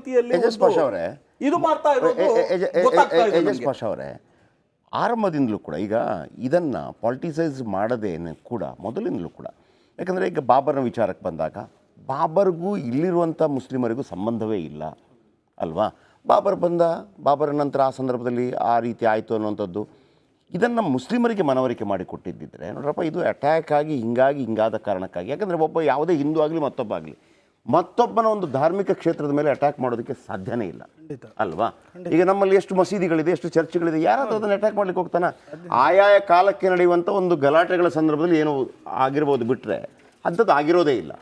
ರೀತಿಯಲ್ಲಿ ಇದು ಮಾಡ್ತಾ ಅವರೇ, ಆರಂಭದಿಂದಲೂ ಕೂಡ ಈಗ ಇದನ್ನು ಪಾಲಿಟಿಸೈಸ್ ಮಾಡದೇನೆ ಕೂಡ ಮೊದಲಿಂದಲೂ ಕೂಡ, ಯಾಕಂದರೆ ಈಗ ಬಾಬರ್ನ ವಿಚಾರಕ್ಕೆ ಬಂದಾಗ ಬಾಬರ್ಗೂ ಇಲ್ಲಿರುವಂಥ ಮುಸ್ಲಿಮರಿಗೂ ಸಂಬಂಧವೇ ಇಲ್ಲ ಅಲ್ವಾ. ಬಾಬರ್ ನಂತರ ಆ ಸಂದರ್ಭದಲ್ಲಿ ಆ ರೀತಿ ಆಯಿತು ಅನ್ನುವಂಥದ್ದು ಇದನ್ನು ಮುಸ್ಲಿಮರಿಗೆ ಮನವರಿಕೆ ಮಾಡಿಕೊಟ್ಟಿದ್ದಿದ್ರೆ ನೋಡ್ರಪ್ಪ, ಇದು ಅಟ್ಯಾಕ್ ಆಗಿ ಹಿಂಗಾದ ಕಾರಣಕ್ಕಾಗಿ, ಯಾಕಂದರೆ ಒಬ್ಬ ಯಾವುದೇ ಹಿಂದೂ ಆಗಲಿ ಮತ್ತೊಬ್ಬನ ಒಂದು ಧಾರ್ಮಿಕ ಕ್ಷೇತ್ರದ ಮೇಲೆ ಅಟ್ಯಾಕ್ ಮಾಡೋದಕ್ಕೆ ಸಾಧ್ಯನೇ ಇಲ್ಲ ಅಲ್ವಾ. ಈಗ ನಮ್ಮಲ್ಲಿ ಎಷ್ಟು ಮಸೀದಿಗಳಿದೆ, ಎಷ್ಟು ಚರ್ಚ್ಗಳಿದೆ, ಯಾರಾದರೂ ಅದನ್ನು ಅಟ್ಯಾಕ್ ಮಾಡ್ಲಿಕ್ಕೆ ಹೋಗ್ತಾನೆ? ಆಯಾಯ ಕಾಲಕ್ಕೆ ನಡೆಯುವಂಥ ಒಂದು ಗಲಾಟೆಗಳ ಸಂದರ್ಭದಲ್ಲಿ ಏನೋ ಆಗಿರ್ಬೋದು, ಬಿಟ್ಟರೆ ಅಂಥದ್ದು ಆಗಿರೋದೇ ಇಲ್ಲ.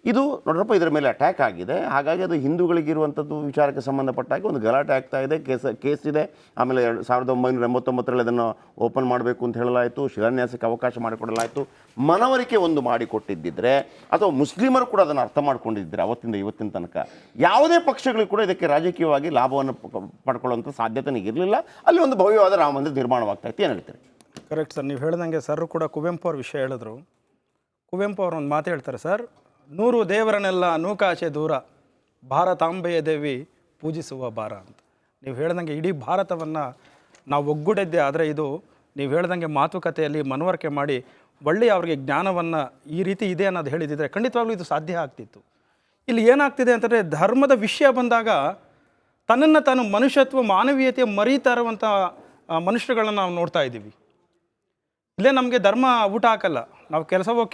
ಇದು ನೋಡ್ರಪ್ಪ ಇದರ ಮೇಲೆ ಅಟ್ಯಾಕ್ ಆಗಿದೆ, ಹಾಗಾಗಿ ಅದು ಹಿಂದೂಗಳಿಗಿರುವಂಥದ್ದು ವಿಚಾರಕ್ಕೆ ಸಂಬಂಧಪಟ್ಟಾಗಿ ಒಂದು ಗಲಾಟೆ ಆಗ್ತಾ ಇದೆ, ಕೇಸ್ ಇದೆ. ಆಮೇಲೆ 1989ರಲ್ಲಿ ಅದನ್ನು ಓಪನ್ ಮಾಡಬೇಕು ಅಂತ ಹೇಳಲಾಯಿತು, ಶಿಲಾನ್ಯಾಸಕ್ಕೆ ಅವಕಾಶ ಮಾಡಿಕೊಡಲಾಯಿತು. ಮನವರಿಕೆ ಒಂದು ಮಾಡಿಕೊಟ್ಟಿದ್ದಿದ್ರೆ ಅಥವಾ ಮುಸ್ಲಿಮರು ಕೂಡ ಅದನ್ನು ಅರ್ಥ ಮಾಡ್ಕೊಂಡಿದ್ದರೆ ಅವತ್ತಿಂದ ಇವತ್ತಿನ ತನಕ ಯಾವುದೇ ಪಕ್ಷಗಳು ಕೂಡ ಇದಕ್ಕೆ ರಾಜಕೀಯವಾಗಿ ಲಾಭವನ್ನು ಪಡ್ಕೊಳ್ಳುವಂಥ ಸಾಧ್ಯತೆ ಇರಲಿಲ್ಲ. ಅಲ್ಲಿ ಒಂದು ಭವ್ಯವಾದ ರಾಮ ಮಂದಿರ ನಿರ್ಮಾಣವಾಗ್ತಾ ಇತ್ತು. ಏನು ಹೇಳ್ತೀರಿ? ಕರೆಕ್ಟ್ ಸರ್, ನೀವು ಹೇಳ್ದಂಗೆ ಸರ್ ಕೂಡ ಕುವೆಂಪು ಅವ್ರ ವಿಷಯ ಹೇಳಿದ್ರು. ಕುವೆಂಪು ಅವರು ಒಂದು ಮಾತು ಹೇಳ್ತಾರೆ ಸರ್, 100 ದೇವರನ್ನೆಲ್ಲ ನೂಕಾಚೆ ದೂರ, ಭಾರತಾಂಬೆಯ ದೇವಿ ಪೂಜಿಸುವ ಭಾರ ಅಂತ. ನೀವು ಹೇಳ್ದಂಗೆ ಇಡೀ ಭಾರತವನ್ನು ನಾವು ಒಗ್ಗೂಡಿದ್ದೆ, ಆದರೆ ಇದು ನೀವು ಹೇಳ್ದಂಗೆ ಮಾತುಕತೆಯಲ್ಲಿ ಮನವರಿಕೆ ಮಾಡಿ ಒಳ್ಳೆಯ ಅವ್ರಿಗೆ ಜ್ಞಾನವನ್ನು ಈ ರೀತಿ ಇದೆ ಅನ್ನೋದು ಹೇಳಿದಿದ್ರೆ ಖಂಡಿತವಾಗ್ಲೂ ಇದು ಸಾಧ್ಯ ಆಗ್ತಿತ್ತು. ಇಲ್ಲಿ ಏನಾಗ್ತಿದೆ ಅಂತಂದರೆ, ಧರ್ಮದ ವಿಷಯ ಬಂದಾಗ ತನ್ನನ್ನು ತಾನು ಮನುಷ್ಯತ್ವ ಮಾನವೀಯತೆ ಮರೀತಾ ಇರುವಂಥ ಮನುಷ್ಯರುಗಳನ್ನ ನಾವು ನೋಡ್ತಾ ಇದ್ದೀವಿ. ಇಲ್ಲೇ ನಮಗೆ ಧರ್ಮ ಊಟ ಹಾಕಲ್ಲ, ನಾವು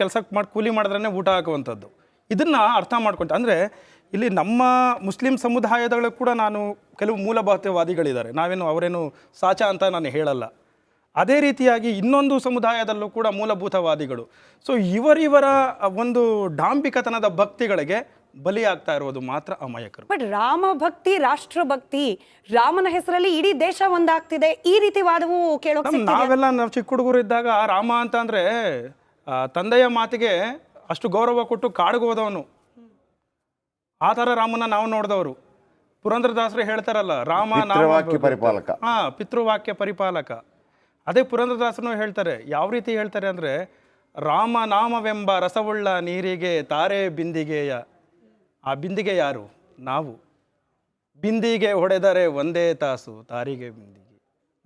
ಕೆಲಸಕ್ಕೆ ಮಾಡಿ ಕೂಲಿ ಮಾಡಿದ್ರೇ ಊಟ ಹಾಕುವಂಥದ್ದು. ಇದನ್ನು ಅರ್ಥ ಮಾಡ್ಕೊಂತ ಅಂದರೆ ಇಲ್ಲಿ ನಮ್ಮ ಮುಸ್ಲಿಂ ಸಮುದಾಯದಗಳು ಕೂಡ ನಾನು ಕೆಲವು ಮೂಲಭೂತವಾದಿಗಳಿದ್ದಾರೆ, ಅವರೇನು ಸಾಚಾ ಅಂತ ನಾನು ಹೇಳಲ್ಲ. ಅದೇ ರೀತಿಯಾಗಿ ಇನ್ನೊಂದು ಸಮುದಾಯದಲ್ಲೂ ಕೂಡ ಮೂಲಭೂತವಾದಿಗಳು. ಸೊ ಇವರ ಒಂದು ಡಾಂಬಿಕತನದ ಭಕ್ತಿಗಳಿಗೆ ಬಲಿಯಾಗ್ತಾ ಇರೋದು ಮಾತ್ರ ಅಮಾಯಕರು. ಬಟ್ ರಾಮ ಭಕ್ತಿ, ರಾಷ್ಟ್ರಭಕ್ತಿ, ರಾಮನ ಹೆಸರಲ್ಲಿ ಇಡೀ ದೇಶ ಒಂದಾಗ್ತಿದೆ, ಈ ರೀತಿ ವಾದವು ಕೇಳೋಕೆ ನಾವು ಚಿಕ್ಕ ಹುಡುಗರು ಇದ್ದಾಗ ರಾಮ ಅಂತ ಅಂದ್ರೆ ತಂದೆಯ ಮಾತಿಗೆ ಅಷ್ಟು ಗೌರವ ಕೊಟ್ಟು ಕಾಡಿಗೆ ಹೋದವನು, ಆ ಥರ ರಾಮನ ನಾವು ನೋಡಿದವರು. ಪುರಂದರದಾಸರು ಹೇಳ್ತಾರಲ್ಲ, ರಾಮ ಪರಿಪಾಲಕ, ಪಿತೃವಾಕ್ಯ ಪರಿಪಾಲಕ. ಅದೇ ಪುರಂದರದಾಸರು ಹೇಳ್ತಾರೆ, ಯಾವ ರೀತಿ ಹೇಳ್ತಾರೆ ಅಂದರೆ, ರಾಮ ನಾಮವೆಂಬ ರಸವುಳ್ಳ ನೀರಿಗೆ ತಾರೆ ಬಿಂದಿಗೆಯ. ಆ ಬಿಂದಿಗೆ ಯಾರು? ನಾವು. ಬಿಂದಿಗೆ ಹೊಡೆದರೆ ಒಂದೇ ತಾಸು ತಾರಿಗೆ ಬಿಂದಿಗೆ.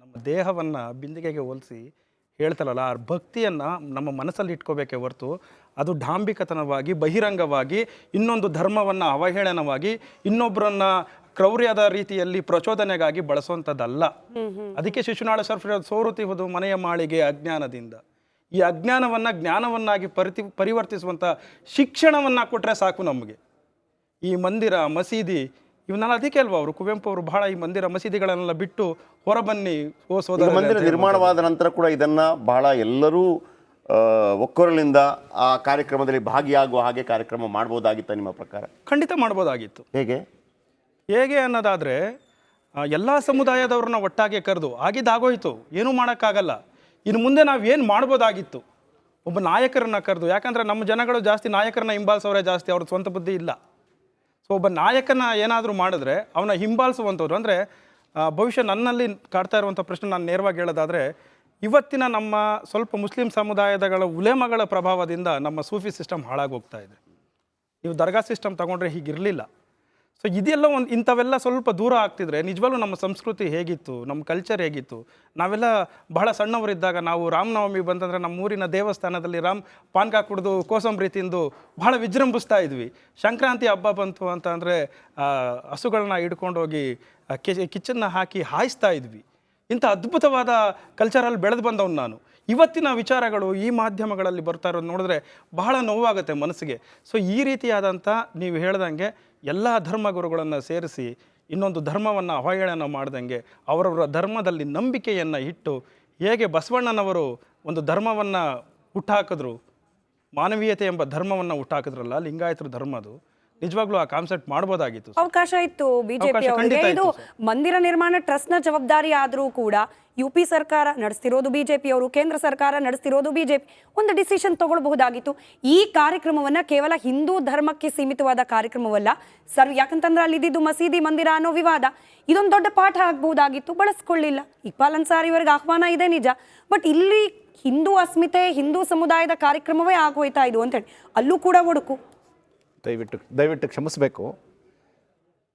ನಮ್ಮ ದೇಹವನ್ನು ಬಿಂದಿಗೆಗೆ ಹೋಲಿಸಿ ಹೇಳ್ತಾರಲ್ಲ, ಆ ಭಕ್ತಿಯನ್ನು ನಮ್ಮ ಮನಸ್ಸಲ್ಲಿ ಇಟ್ಕೋಬೇಕೇ ಹೊರತು ಅದು ಡಾಂಬಿಕತನವಾಗಿ ಬಹಿರಂಗವಾಗಿ ಇನ್ನೊಂದು ಧರ್ಮವನ್ನು ಅವಹೇಳನವಾಗಿ ಇನ್ನೊಬ್ಬರನ್ನ ಕ್ರೌರ್ಯದ ರೀತಿಯಲ್ಲಿ ಪ್ರಚೋದನೆಗಾಗಿ ಬಳಸುವಂಥದ್ದಲ್ಲ. ಅದಕ್ಕೆ ಶಿಶುನಾಳ ಸರ್ಫರ ಸೋರುತ್ತಿಹುದು ಮನೆಯ ಮಾಳಿಗೆ ಅಜ್ಞಾನದಿಂದ. ಈ ಅಜ್ಞಾನವನ್ನು ಜ್ಞಾನವನ್ನಾಗಿ ಪರಿವರ್ತಿಸುವಂಥ ಶಿಕ್ಷಣವನ್ನು ಕೊಟ್ಟರೆ ಸಾಕು ನಮಗೆ. ಈ ಮಂದಿರ ಮಸೀದಿ ಇವನ್ನೆಲ್ಲ ಅದಕ್ಕೆ ಅಲ್ವಾ ಅವರು ಕುವೆಂಪು ಅವರು ಬಹಳ ಈ ಮಂದಿರ ಮಸೀದಿಗಳನ್ನೆಲ್ಲ ಬಿಟ್ಟು ಹೊರಬನ್ನಿ ಮಂದಿರ ನಿರ್ಮಾಣವಾದ ನಂತರ ಕೂಡ ಇದನ್ನು ಬಹಳ ಎಲ್ಲರೂ ಒಕ್ಕೊರಲಿಂದ ಆ ಕಾರ್ಯಕ್ರಮದಲ್ಲಿ ಭಾಗಿಯಾಗುವ ಹಾಗೆ ಕಾರ್ಯಕ್ರಮ ಮಾಡ್ಬೋದಾಗಿತ್ತು ನಿಮ್ಮ ಪ್ರಕಾರ? ಖಂಡಿತ ಮಾಡ್ಬೋದಾಗಿತ್ತು. ಹೇಗೆ ಅನ್ನೋದಾದರೆ ಎಲ್ಲ ಸಮುದಾಯದವ್ರನ್ನ ಒಟ್ಟಾಗೆ ಕರೆದು ಆಗಿದ್ದಾಗೋಯ್ತು, ಏನೂ ಮಾಡೋಕ್ಕಾಗಲ್ಲ. ಇನ್ನು ಮುಂದೆ ನಾವು ಏನು ಮಾಡ್ಬೋದಾಗಿತ್ತು, ಒಬ್ಬ ನಾಯಕರನ್ನ ಕರೆದು. ಯಾಕಂದರೆ ನಮ್ಮ ಜನಗಳು ಜಾಸ್ತಿ ನಾಯಕರನ್ನ ಹಿಂಬಾಲಿಸೋರೇ ಜಾಸ್ತಿ, ಅವ್ರ ಸ್ವಂತ ಬುದ್ಧಿ ಇಲ್ಲ. ಸೊ ಒಬ್ಬ ನಾಯಕನ ಏನಾದರೂ ಮಾಡಿದ್ರೆ ಅವನ ಹಿಂಬಾಲಿಸುವಂಥವ್ರು ಅಂದರೆ ಭವಿಷ್ಯ ನನ್ನಲ್ಲಿ ಕಾಡ್ತಾ ಇರುವಂಥ ಪ್ರಶ್ನೆ ನಾನು ನೇರವಾಗಿ ಹೇಳೋದಾದರೆ, ಇವತ್ತಿನ ನಮ್ಮ ಸ್ವಲ್ಪ ಮುಸ್ಲಿಂ ಸಮುದಾಯದಗಳ ಉಲೇಮಗಳ ಪ್ರಭಾವದಿಂದ ನಮ್ಮ ಸೂಫಿ ಸಿಸ್ಟಮ್ ಹಾಳಾಗಿ ಹೋಗ್ತಾ ಇದೆ. ನೀವು ದರ್ಗಾ ಸಿಸ್ಟಮ್ ತಗೊಂಡ್ರೆ ಹೀಗಿರಲಿಲ್ಲ. ಸೊ ಇದೆಲ್ಲ ಇಂಥವೆಲ್ಲ ಸ್ವಲ್ಪ ದೂರ ಆಗ್ತಿದ್ರೆ ನಿಜವಾಗ್ಲೂ ನಮ್ಮ ಸಂಸ್ಕೃತಿ ಹೇಗಿತ್ತು, ನಮ್ಮ ಕಲ್ಚರ್ ಹೇಗಿತ್ತು. ನಾವೆಲ್ಲ ಬಹಳ ಸಣ್ಣವರಿದ್ದಾಗ ನಾವು ರಾಮನವಮಿ ಬಂತಂದರೆ ನಮ್ಮ ಊರಿನ ದೇವಸ್ಥಾನದಲ್ಲಿ ಪಾನ್ಕ ಕುಡಿದು ಕೋಸಂಬರಿ ತಿಂದು ಬಹಳ ವಿಜೃಂಭಿಸ್ತಾ ಇದ್ವಿ. ಸಂಕ್ರಾಂತಿ ಹಬ್ಬ ಬಂತು ಅಂತ ಅಂದರೆ ಹಸುಗಳನ್ನ ಹಿಡ್ಕೊಂಡೋಗಿ ಕಿಚನ್ನ ಹಾಕಿ ಹಾಯಿಸ್ತಾ ಇದ್ವಿ. ಇಂಥ ಅದ್ಭುತವಾದ ಕಲ್ಚರಲ್ಲಿ ಬೆಳೆದು ಬಂದವನು ನಾನು. ಇವತ್ತಿನ ವಿಚಾರಗಳು ಈ ಮಾಧ್ಯಮಗಳಲ್ಲಿ ಬರ್ತಾ ಇರೋದು ನೋಡಿದ್ರೆ ಬಹಳ ನೋವಾಗುತ್ತೆ ಮನಸ್ಸಿಗೆ. ಸೊ ಈ ರೀತಿಯಾದಂಥ ನೀವು ಹೇಳ್ದಂಗೆ ಎಲ್ಲ ಧರ್ಮಗುರುಗಳನ್ನು ಸೇರಿಸಿ ಇನ್ನೊಂದು ಧರ್ಮವನ್ನು ಅವಹೇಳನ ಮಾಡ್ದಂಗೆ ಅವರವರ ಧರ್ಮದಲ್ಲಿ ನಂಬಿಕೆಯನ್ನು ಇಟ್ಟು, ಹೇಗೆ ಬಸವಣ್ಣನವರು ಒಂದು ಧರ್ಮವನ್ನು ಹುಟ್ಟಾಕಿದ್ರು, ಮಾನವೀಯತೆ ಎಂಬ ಧರ್ಮವನ್ನು ಹುಟ್ಟಾಕಿದ್ರಲ್ಲ ಲಿಂಗಾಯತರ ಧರ್ಮದು, ನಿಜವಾಗ್ಲೂ ಆ ಕಾನ್ಸೆಪ್ಟ್ ಮಾಡ್ಬೋದಾಗಿತ್ತು. ಅವಕಾಶ ಇತ್ತು ಬಿಜೆಪಿ ಅವರಿಗೆ. ಇದು ಮಂದಿರ ನಿರ್ಮಾಣ ಟ್ರಸ್ಟ್ನ ಜವಾಬ್ದಾರಿ ಆದರೂ ಕೂಡ ಯುಪಿ ಸರ್ಕಾರ ನಡೆಸ್ತಿರೋದು ಬಿಜೆಪಿ ಅವರು, ಕೇಂದ್ರ ಸರ್ಕಾರ ನಡೆಸ್ತಿರೋದು ಬಿಜೆಪಿ. ಒಂದು ಡಿಸಿಷನ್ ತಗೊಳ್ಬಹುದಾಗಿತ್ತು. ಈ ಕಾರ್ಯಕ್ರಮವನ್ನ ಕೇವಲ ಹಿಂದೂ ಧರ್ಮಕ್ಕೆ ಸೀಮಿತವಾದ ಕಾರ್ಯಕ್ರಮವಲ್ಲ ಸರ್, ಯಾಕಂತಂದ್ರೆ ಅಲ್ಲಿ ಇದ್ದಿದ್ದು ಮಸೀದಿ ಮಂದಿರ ಅನ್ನೋ ವಿವಾದ, ಇದೊಂದು ದೊಡ್ಡ ಪಾಠ ಆಗಬಹುದಾಗಿತ್ತು, ಬಳಸ್ಕೊಳ್ಳಿಲ್ಲ. ಇಕ್ಬಾಲ್ ಅನ್ಸಾರಿ ಇವರಿಗೆ ಆಹ್ವಾನ ಇದೆ ನಿಜ, ಬಟ್ ಇಲ್ಲಿ ಹಿಂದೂ ಅಸ್ಮಿತೆ, ಹಿಂದೂ ಸಮುದಾಯದ ಕಾರ್ಯಕ್ರಮವೇ ಆಗೋಯ್ತಾ ಇದು ಅಂತೇಳಿ ಅಲ್ಲೂ ಕೂಡ ಒಡುಕು. ದಯವಿಟ್ಟು ಕ್ಷಮಿಸಬೇಕು.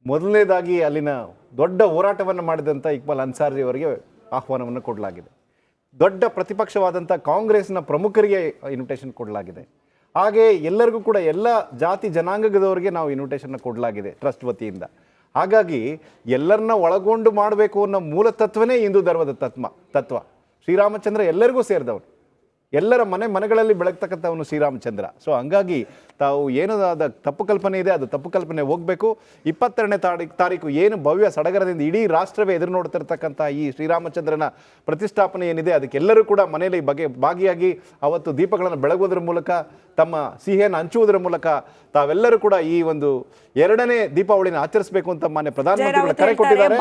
ಮೊದಲನೇದಾಗಿ ಅಲ್ಲಿನ ದೊಡ್ಡ ಹೋರಾಟವನ್ನು ಮಾಡಿದಂಥ ಇಕ್ಬಾಲ್ ಅನ್ಸಾರಿ ಅವರಿಗೆ ಆಹ್ವಾನವನ್ನು ಕೊಡಲಾಗಿದೆ. ದೊಡ್ಡ ಪ್ರತಿಪಕ್ಷವಾದಂಥ ಕಾಂಗ್ರೆಸ್ನ ಪ್ರಮುಖರಿಗೆ ಇನ್ವಿಟೇಷನ್ ಕೊಡಲಾಗಿದೆ. ಹಾಗೆ ಎಲ್ಲರಿಗೂ ಕೂಡ ಎಲ್ಲ ಜಾತಿ ಜನಾಂಗದವರಿಗೆ ನಾವು ಇನ್ವಿಟೇಷನ್ ಕೊಡಲಾಗಿದೆ ಟ್ರಸ್ಟ್ ವತಿಯಿಂದ. ಹಾಗಾಗಿ ಎಲ್ಲರನ್ನ ಒಳಗೊಂಡು ಮಾಡಬೇಕು ಅನ್ನೋ ಮೂಲ ತತ್ವನೇ ಹಿಂದೂ ಧರ್ಮದ ತತ್ವ. ಶ್ರೀರಾಮಚಂದ್ರ ಎಲ್ಲರಿಗೂ ಸೇರಿದವನು, ಎಲ್ಲರ ಮನೆಗಳಲ್ಲಿ ಬೆಳಗ್ತಕ್ಕಂಥವನು ಶ್ರೀರಾಮಚಂದ್ರ. ಸೊ ಹಂಗಾಗಿ ತಾವು ಏನದಾದ ತಪ್ಪು ಕಲ್ಪನೆ ಇದೆ ಅದು ತಪ್ಪು ಕಲ್ಪನೆ ಹೋಗಬೇಕು. 22ನೇ ತಾರೀಕು ಏನು ಭವ್ಯ ಸಡಗರದಿಂದ ಇಡೀ ರಾಷ್ಟ್ರವೇ ಎದುರು ನೋಡ್ತಿರ್ತಕ್ಕಂಥ ಈ ಶ್ರೀರಾಮಚಂದ್ರನ ಪ್ರತಿಷ್ಠಾಪನೆ ಏನಿದೆ ಅದಕ್ಕೆಲ್ಲರೂ ಕೂಡ ಮನೆಯಲ್ಲಿ ಭಾಗಿಯಾಗಿ ಅವತ್ತು ದೀಪಗಳನ್ನು ಬೆಳಗುವುದರ ಮೂಲಕ ತಮ್ಮ ಸಿಹಿಯನ್ನು ಹಂಚುವುದರ ಮೂಲಕ ತಾವೆಲ್ಲರೂ ಕೂಡ ಈ ಒಂದು 2ನೇ ದೀಪಾವಳಿನ ಆಚರಿಸಬೇಕು ಅಂತ ಮಾನ್ಯ ಪ್ರಧಾನಮಂತ್ರಿಗಳು ಕರೆ ಕೊಟ್ಟಿದ್ದಾರೆ.